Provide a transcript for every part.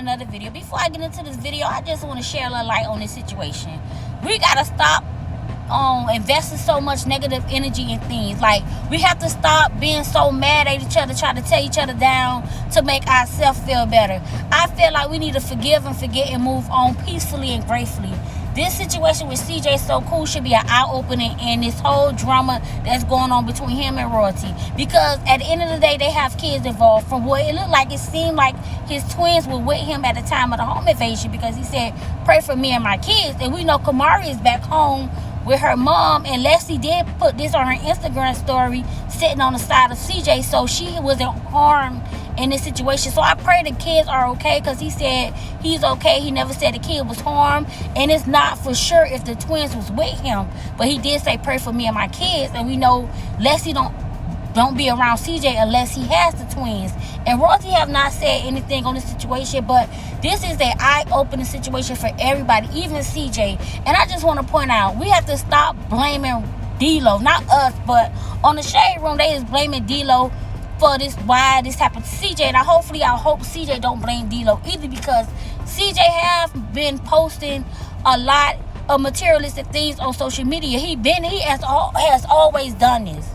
another video. Before I get into this video, I just want to share a little light on this situation. We gotta stop investing so much negative energy in things. Like, we have to stop being so mad at each other, try to tear each other down to make ourselves feel better. I feel like we need to forgive and forget and move on peacefully and gracefully. This situation with CJ So Cool should be an eye-opening in this whole drama that's going on between him and Royalty. Because at the end of the day, they have kids involved. From what it looked like, it seemed like his twins were with him at the time of the home invasion, because he said, pray for me and my kids. And we know Kamari is back home with her mom, and Leslie did put this on her Instagram story, sitting on the side of CJ, so she wasn't harmed in this situation. So I pray the kids are okay, because he said he's okay. He never said the kid was harmed, and it's not for sure if the twins was with him, but he did say pray for me and my kids. And we know Leslie don't be around CJ unless he has the twins. And Royalty have not said anything on this situation, but this is an eye-opening situation for everybody, even CJ. And I just want to point out, we have to stop blaming D-Lo, not us, but on the Shade Room, they is blaming D-Lo for this, why this happened to CJ. And I hope CJ don't blame D-Lo either, because CJ have been posting a lot of materialistic things on social media. He has always done this.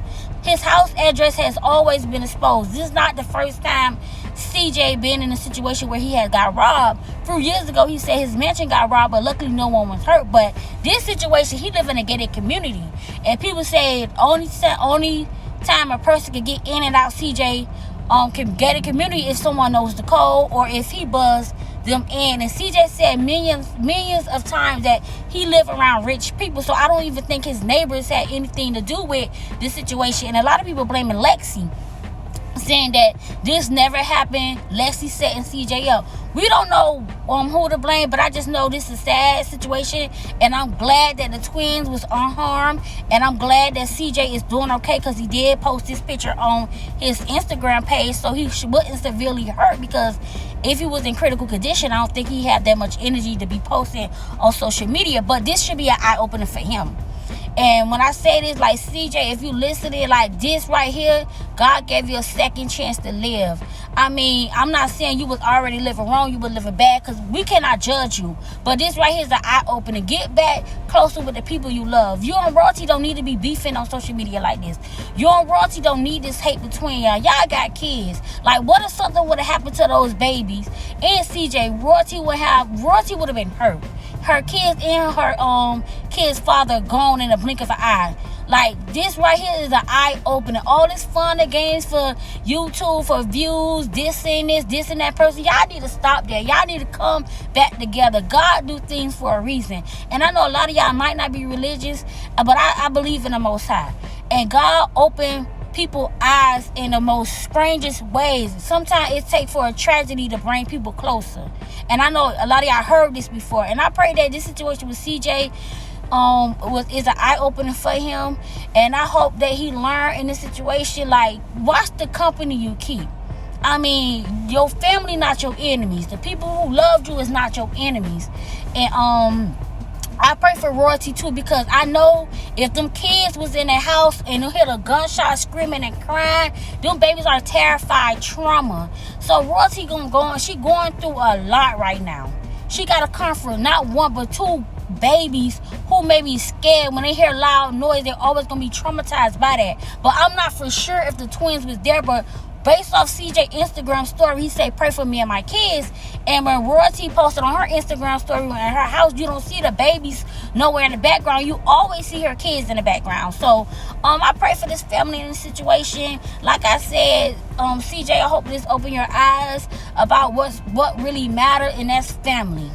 His house address has always been exposed. This is not the first time CJ been in a situation where he had got robbed. A few years ago, he said his mansion got robbed, but luckily no one was hurt. But this situation, he live in a gated community, and people say only time a person can get in and out CJ gated community if someone knows the code, or if he buzzed them in. And CJ said millions of times that he live around rich people, so I don't even think his neighbors had anything to do with this situation. And a lot of people blaming Lexi, saying that this never happened, Lexi setting CJ up. We don't know who to blame, but I just know this is a sad situation, and I'm glad that the twins was unharmed, and I'm glad that CJ is doing okay, because he did post this picture on his Instagram page, so he wasn't severely hurt, because if he was in critical condition, I don't think he had that much energy to be posting on social media. But this should be an eye-opener for him. And when I say this, like, CJ, if you listen to it like this right here, God gave you a second chance to live. I mean, I'm not saying you was already living wrong, you were living bad, because we cannot judge you. But this right here is an eye-opener. Get back closer with the people you love. You and Royalty don't need to be beefing on social media like this. You and Royalty don't need this hate between y'all. Y'all got kids. Like, what if something would have happened to those babies and CJ? Royalty would have been hurt. Her kids and her kid's father gone in a blink of an eye. Like, this right here is an eye-opener. All this fun and games for YouTube, for views, this and that person. Y'all need to stop that. Y'all need to come back together. God do things for a reason. And I know a lot of y'all might not be religious, but I believe in the Most High. And God opened people's eyes in the most strangest ways. Sometimes it takes for a tragedy to bring people closer. And I know a lot of y'all heard this before. And I pray that this situation with CJ is an eye-opener for him. And I hope that he learned in this situation, like, watch the company you keep. I mean, your family not your enemies. The people who loved you is not your enemies. And I pray for Royalty too, because I know if them kids was in the house and they hear a gunshot screaming and crying, them babies are terrified, trauma. So Royalty she going through a lot right now. She got to comfort not one but two babies who may be scared. When they hear loud noise, they're always going to be traumatized by that. But I'm not for sure if the twins was there, but based off CJ Instagram story, he said, pray for me and my kids. And when Royalty posted on her Instagram story, in her house, you don't see the babies nowhere in the background. You always see her kids in the background. So I pray for this family in this situation. Like I said, CJ, I hope this open your eyes about what really matters, and that's family.